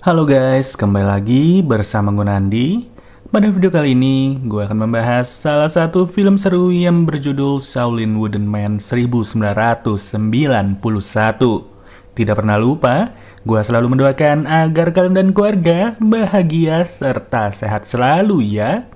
Halo guys, kembali lagi bersama gue Nandi. Pada video kali ini, gue akan membahas salah satu film seru yang berjudul Shaolin Wooden Man 1991. Tidak pernah lupa, gue selalu mendoakan agar kalian dan keluarga bahagia serta sehat selalu ya.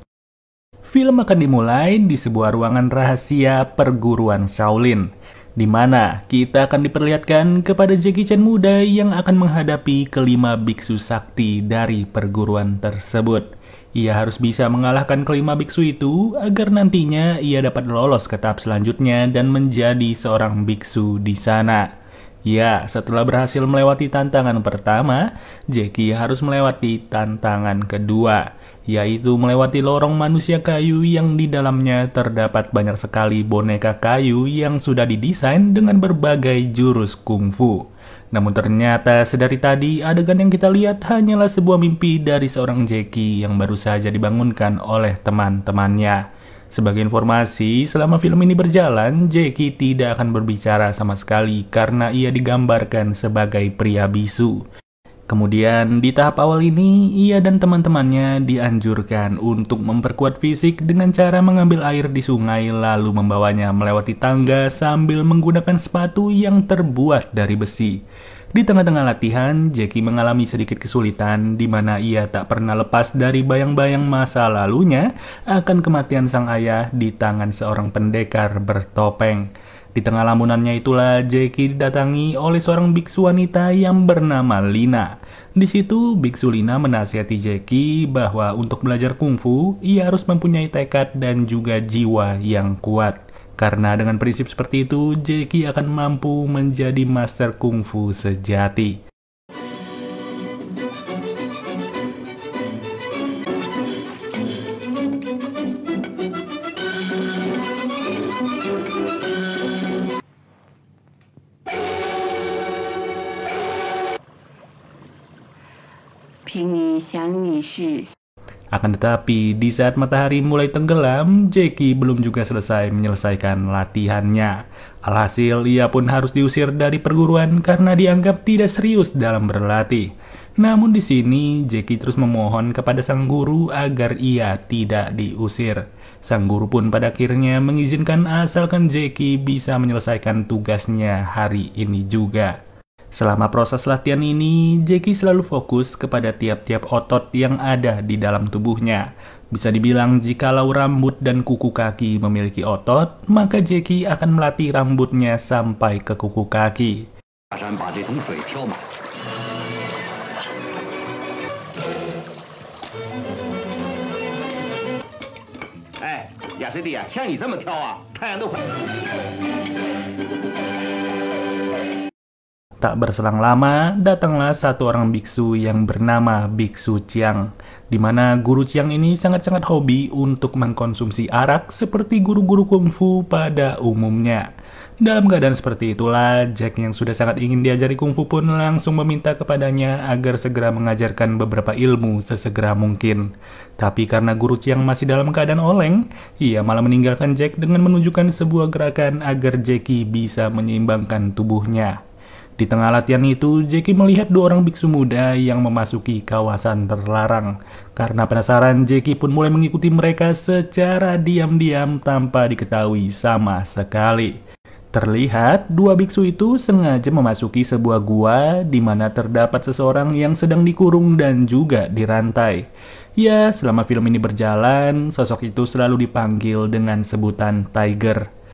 Film akan dimulai di sebuah ruangan rahasia perguruan Shaolin, di mana kita akan diperlihatkan kepada Jackie Chan muda yang akan menghadapi kelima biksu sakti dari perguruan tersebut. Ia harus bisa mengalahkan kelima biksu itu agar nantinya ia dapat lolos ke tahap selanjutnya dan menjadi seorang biksu di sana. Ya, setelah berhasil melewati tantangan pertama, Jackie harus melewati tantangan kedua, yaitu melewati lorong manusia kayu yang di dalamnya terdapat banyak sekali boneka kayu yang sudah didesain dengan berbagai jurus kungfu. Namun ternyata sedari tadi adegan yang kita lihat hanyalah sebuah mimpi dari seorang Jackie yang baru saja dibangunkan oleh teman-temannya. Sebagai informasi, selama film ini berjalan, Jackie tidak akan berbicara sama sekali karena ia digambarkan sebagai pria bisu. Kemudian, di tahap awal ini, ia dan teman-temannya dianjurkan untuk memperkuat fisik dengan cara mengambil air di sungai lalu membawanya melewati tangga sambil menggunakan sepatu yang terbuat dari besi. Di tengah-tengah latihan, Jackie mengalami sedikit kesulitan di mana ia tak pernah lepas dari bayang-bayang masa lalunya akan kematian sang ayah di tangan seorang pendekar bertopeng. Di tengah lamunannya itulah Jackie didatangi oleh seorang biksu wanita yang bernama Lina. Di situ, biksu Lina menasihati Jackie bahwa untuk belajar kungfu, ia harus mempunyai tekad dan juga jiwa yang kuat. Karena dengan prinsip seperti itu, Jackie akan mampu menjadi master kungfu sejati. Akan tetapi, di saat matahari mulai tenggelam, Jackie belum juga selesai menyelesaikan latihannya. Alhasil, ia pun harus diusir dari perguruan karena dianggap tidak serius dalam berlatih. Namun di sini, Jackie terus memohon kepada sang guru agar ia tidak diusir. Sang guru pun pada akhirnya mengizinkan asalkan Jackie bisa menyelesaikan tugasnya hari ini juga. Selama proses latihan ini, Jackie selalu fokus kepada tiap-tiap otot yang ada di dalam tubuhnya. Bisa dibilang jikalau rambut dan kuku kaki memiliki otot, maka Jackie akan melatih rambutnya sampai ke kuku kaki. Tak berselang lama, datanglah satu orang biksu yang bernama Biksu Chiang, di mana guru Chiang ini sangat-sangat hobi untuk mengkonsumsi arak seperti guru-guru kungfu pada umumnya. Dalam keadaan seperti itulah, Jack yang sudah sangat ingin diajari kungfu pun langsung meminta kepadanya agar segera mengajarkan beberapa ilmu sesegera mungkin. Tapi karena guru Chiang masih dalam keadaan oleng, ia malah meninggalkan Jack dengan menunjukkan sebuah gerakan agar Jackie bisa menyeimbangkan tubuhnya. Di tengah latihan itu, Jackie melihat dua orang biksu muda yang memasuki kawasan terlarang. Karena penasaran, Jackie pun mulai mengikuti mereka secara diam-diam tanpa diketahui sama sekali. Terlihat, dua biksu itu sengaja memasuki sebuah gua di mana terdapat seseorang yang sedang dikurung dan juga dirantai. Ya, selama film ini berjalan, sosok itu selalu dipanggil dengan sebutan Tiger.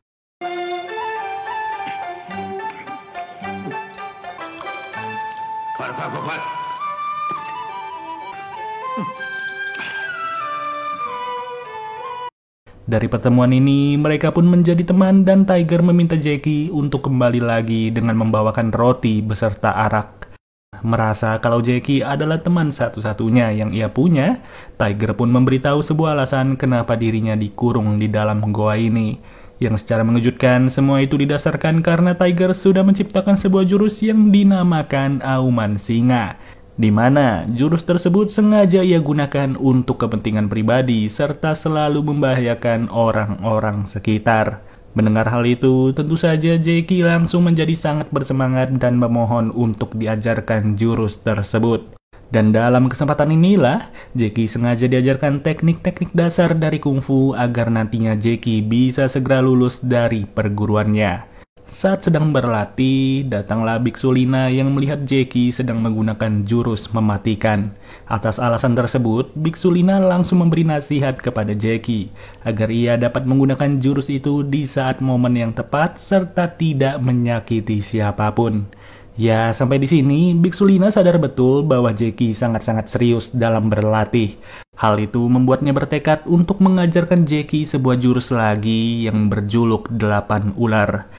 Dari pertemuan ini, mereka pun menjadi teman dan Tiger meminta Jackie untuk kembali lagi dengan membawakan roti beserta arak. Merasa kalau Jackie adalah teman satu-satunya yang ia punya, Tiger pun memberitahu sebuah alasan kenapa dirinya dikurung di dalam goa ini. Yang secara mengejutkan, semua itu didasarkan karena Tiger sudah menciptakan sebuah jurus yang dinamakan Auman Singa, di mana jurus tersebut sengaja ia gunakan untuk kepentingan pribadi serta selalu membahayakan orang-orang sekitar. Mendengar hal itu, tentu saja Jackie langsung menjadi sangat bersemangat dan memohon untuk diajarkan jurus tersebut. Dan dalam kesempatan inilah, Jackie sengaja diajarkan teknik-teknik dasar dari kungfu agar nantinya Jackie bisa segera lulus dari perguruannya. Saat sedang berlatih, datanglah Biksu Lina yang melihat Jackie sedang menggunakan jurus mematikan. Atas alasan tersebut, Biksu Lina langsung memberi nasihat kepada Jackie agar ia dapat menggunakan jurus itu di saat momen yang tepat serta tidak menyakiti siapapun. Ya, sampai di sini, Biksu Lina sadar betul bahwa Jackie sangat-sangat serius dalam berlatih. Hal itu membuatnya bertekad untuk mengajarkan Jackie sebuah jurus lagi yang berjuluk 8 ular.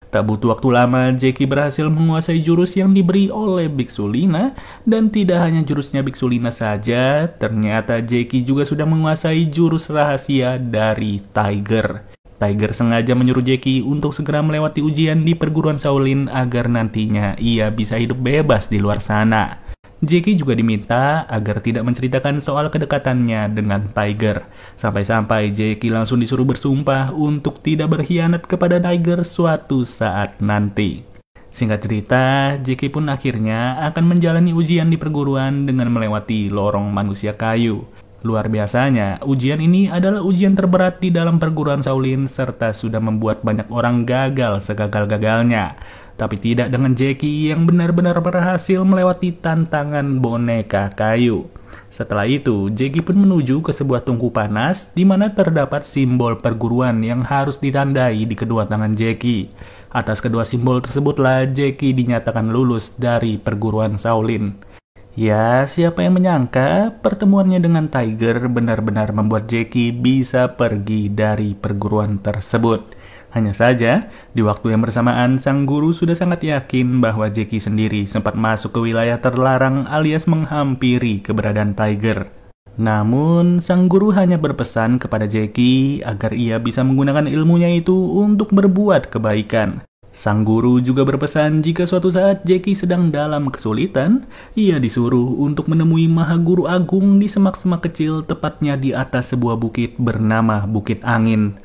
Tak butuh waktu lama, Jackie berhasil menguasai jurus yang diberi oleh Biksu Lina. Dan tidak hanya jurusnya Biksu Lina saja, ternyata Jackie juga sudah menguasai jurus rahasia dari Tiger. Tiger sengaja menyuruh Jackie untuk segera melewati ujian di perguruan Shaolin agar nantinya ia bisa hidup bebas di luar sana. Jackie juga diminta agar tidak menceritakan soal kedekatannya dengan Tiger. Sampai-sampai Jackie langsung disuruh bersumpah untuk tidak berkhianat kepada Tiger suatu saat nanti. Singkat cerita, Jackie pun akhirnya akan menjalani ujian di perguruan dengan melewati lorong manusia kayu. Luar biasanya, ujian ini adalah ujian terberat di dalam perguruan Shaolin serta sudah membuat banyak orang gagal segagal-gagalnya. Tapi tidak dengan Jackie yang benar-benar berhasil melewati tantangan boneka kayu. Setelah itu, Jackie pun menuju ke sebuah tungku panas di mana terdapat simbol perguruan yang harus ditandai di kedua tangan Jackie. Atas kedua simbol tersebutlah Jackie dinyatakan lulus dari perguruan Shaolin. Ya, siapa yang menyangka pertemuannya dengan Tiger benar-benar membuat Jackie bisa pergi dari perguruan tersebut. Hanya saja, di waktu yang bersamaan, sang guru sudah sangat yakin bahwa Jackie sendiri sempat masuk ke wilayah terlarang alias menghampiri keberadaan Tiger. Namun, sang guru hanya berpesan kepada Jackie agar ia bisa menggunakan ilmunya itu untuk berbuat kebaikan. Sang guru juga berpesan jika suatu saat Jackie sedang dalam kesulitan, ia disuruh untuk menemui Maha Guru Agung di semak-semak kecil tepatnya di atas sebuah bukit bernama Bukit Angin.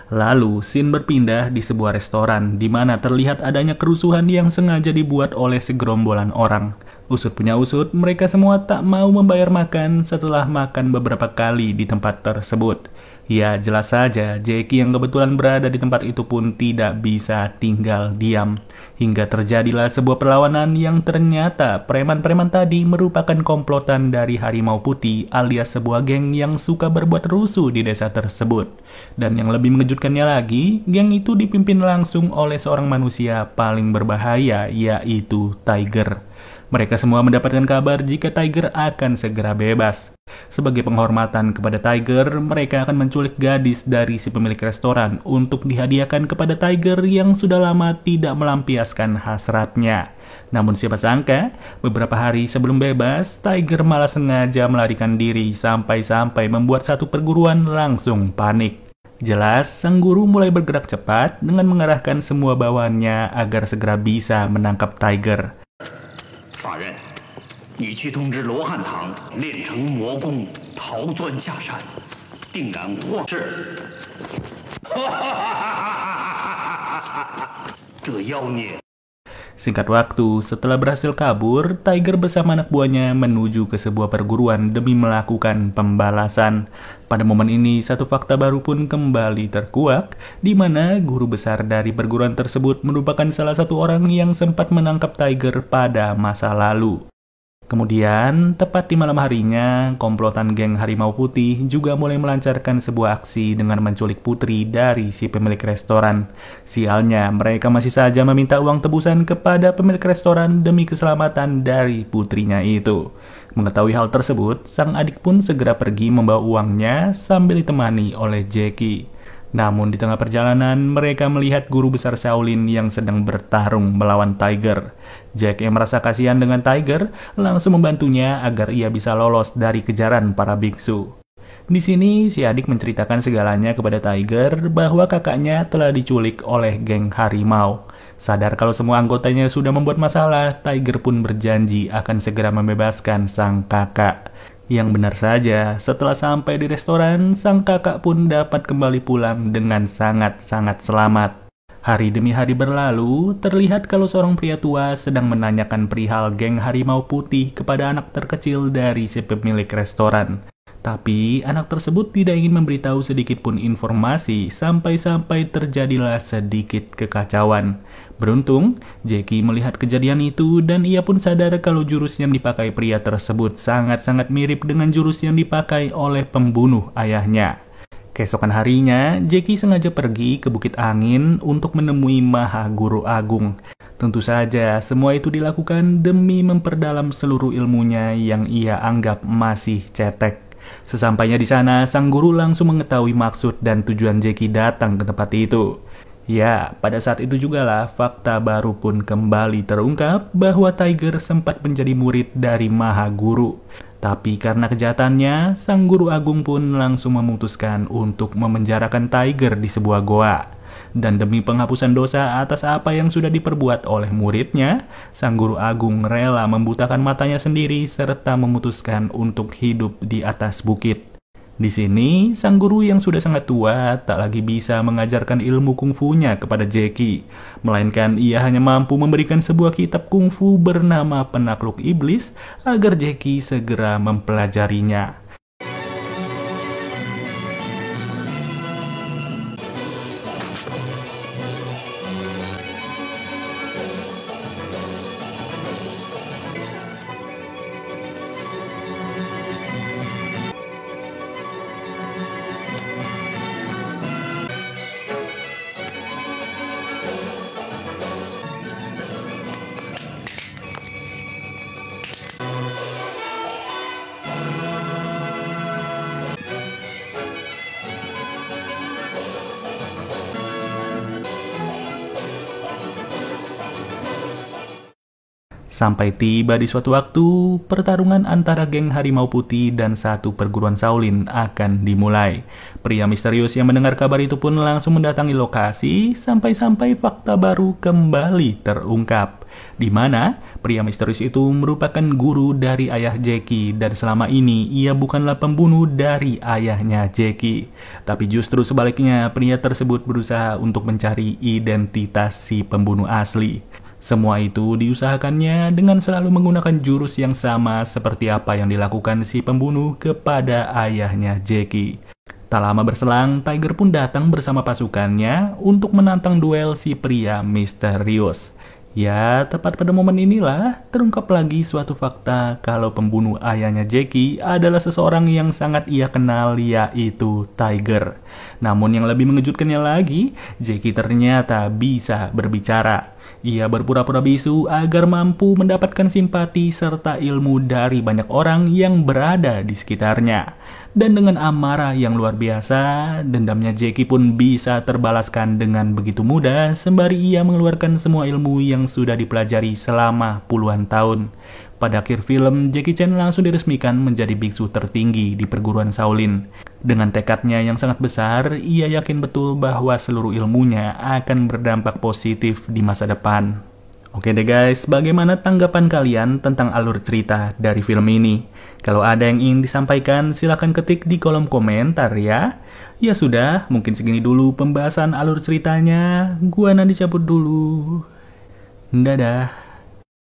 Lalu, scene berpindah di sebuah restoran di mana terlihat adanya kerusuhan yang sengaja dibuat oleh segerombolan orang. Usut punya usut, mereka semua tak mau membayar makan setelah makan beberapa kali di tempat tersebut. Ya, jelas saja, Jackie yang kebetulan berada di tempat itu pun tidak bisa tinggal diam. Hingga terjadilah sebuah perlawanan yang ternyata preman-preman tadi merupakan komplotan dari Harimau Putih alias sebuah geng yang suka berbuat rusuh di desa tersebut. Dan yang lebih mengejutkannya lagi, geng itu dipimpin langsung oleh seorang manusia paling berbahaya, yaitu Tiger. Mereka semua mendapatkan kabar jika Tiger akan segera bebas. Sebagai penghormatan kepada Tiger, mereka akan menculik gadis dari si pemilik restoran untuk dihadiahkan kepada Tiger yang sudah lama tidak melampiaskan hasratnya. Namun siapa sangka, beberapa hari sebelum bebas, Tiger malah sengaja melarikan diri sampai-sampai membuat satu perguruan langsung panik. Jelas, sang guru mulai bergerak cepat dengan mengarahkan semua bawahannya agar segera bisa menangkap Tiger. 法院，你去通知罗汉堂练成魔功，逃钻下山，定敢获释。这妖孽！ Singkat waktu, setelah berhasil kabur, Tiger bersama anak buahnya menuju ke sebuah perguruan demi melakukan pembalasan. Pada momen ini, satu fakta baru pun kembali terkuak, di mana guru besar dari perguruan tersebut merupakan salah satu orang yang sempat menangkap Tiger pada masa lalu. Kemudian, tepat di malam harinya, komplotan geng Harimau Putih juga mulai melancarkan sebuah aksi dengan menculik putri dari si pemilik restoran. Sialnya, mereka masih saja meminta uang tebusan kepada pemilik restoran demi keselamatan dari putrinya itu. Mengetahui hal tersebut, sang adik pun segera pergi membawa uangnya sambil ditemani oleh Jackie. Namun di tengah perjalanan, mereka melihat guru besar Shaolin yang sedang bertarung melawan Tiger. Jack yang merasa kasihan dengan Tiger langsung membantunya agar ia bisa lolos dari kejaran para biksu. Di sini si adik menceritakan segalanya kepada Tiger bahwa kakaknya telah diculik oleh geng harimau. Sadar kalau semua anggotanya sudah membuat masalah, Tiger pun berjanji akan segera membebaskan sang kakak. Yang benar saja, setelah sampai di restoran, sang kakak pun dapat kembali pulang dengan sangat-sangat selamat. Hari demi hari berlalu, terlihat kalau seorang pria tua sedang menanyakan perihal geng harimau putih kepada anak terkecil dari si pemilik restoran. Tapi anak tersebut tidak ingin memberitahu sedikit pun informasi sampai-sampai terjadilah sedikit kekacauan. Beruntung, Jackie melihat kejadian itu dan ia pun sadar kalau jurus yang dipakai pria tersebut sangat-sangat mirip dengan jurus yang dipakai oleh pembunuh ayahnya. Keesokan harinya, Jackie sengaja pergi ke Bukit Angin untuk menemui Maha Guru Agung. Tentu saja, semua itu dilakukan demi memperdalam seluruh ilmunya yang ia anggap masih cetek. Sesampainya di sana, sang guru langsung mengetahui maksud dan tujuan Jackie datang ke tempat itu. Ya, pada saat itu jugalah fakta baru pun kembali terungkap bahwa Tiger sempat menjadi murid dari Maha Guru. Tapi karena kejahatannya, sang guru agung pun langsung memutuskan untuk memenjarakan Tiger di sebuah goa. Dan demi penghapusan dosa atas apa yang sudah diperbuat oleh muridnya, sang guru agung rela membutakan matanya sendiri serta memutuskan untuk hidup di atas bukit. Di sini, sang guru yang sudah sangat tua tak lagi bisa mengajarkan ilmu kungfunya kepada Jackie, melainkan ia hanya mampu memberikan sebuah kitab kungfu bernama Penakluk Iblis agar Jackie segera mempelajarinya. Sampai tiba di suatu waktu, pertarungan antara geng harimau putih dan satu perguruan Shaolin akan dimulai. Pria misterius yang mendengar kabar itu pun langsung mendatangi lokasi, sampai-sampai fakta baru kembali terungkap. Di mana pria misterius itu merupakan guru dari ayah Jackie dan selama ini ia bukanlah pembunuh dari ayahnya Jackie. Tapi justru sebaliknya, pria tersebut berusaha untuk mencari identitas si pembunuh asli. Semua itu diusahakannya dengan selalu menggunakan jurus yang sama seperti apa yang dilakukan si pembunuh kepada ayahnya Jackie. Tak lama berselang, Tiger pun datang bersama pasukannya untuk menantang duel si pria misterius. Ya, tepat pada momen inilah terungkap lagi suatu fakta kalau pembunuh ayahnya Jackie adalah seseorang yang sangat ia kenal, yaitu Tiger. Namun yang lebih mengejutkannya lagi, Jackie ternyata bisa berbicara. Ia berpura-pura bisu agar mampu mendapatkan simpati serta ilmu dari banyak orang yang berada di sekitarnya. Dan dengan amarah yang luar biasa, dendamnya Jackie pun bisa terbalaskan dengan begitu mudah sembari ia mengeluarkan semua ilmu yang sudah dipelajari selama puluhan tahun. Pada akhir film, Jackie Chan langsung diresmikan menjadi biksu tertinggi di perguruan Shaolin. Dengan tekadnya yang sangat besar, ia yakin betul bahwa seluruh ilmunya akan berdampak positif di masa depan. Oke deh guys, bagaimana tanggapan kalian tentang alur cerita dari film ini? Kalau ada yang ingin disampaikan, silahkan ketik di kolom komentar ya. Ya sudah, mungkin segini dulu pembahasan alur ceritanya. Gua Nandi cabut dulu. Dadah.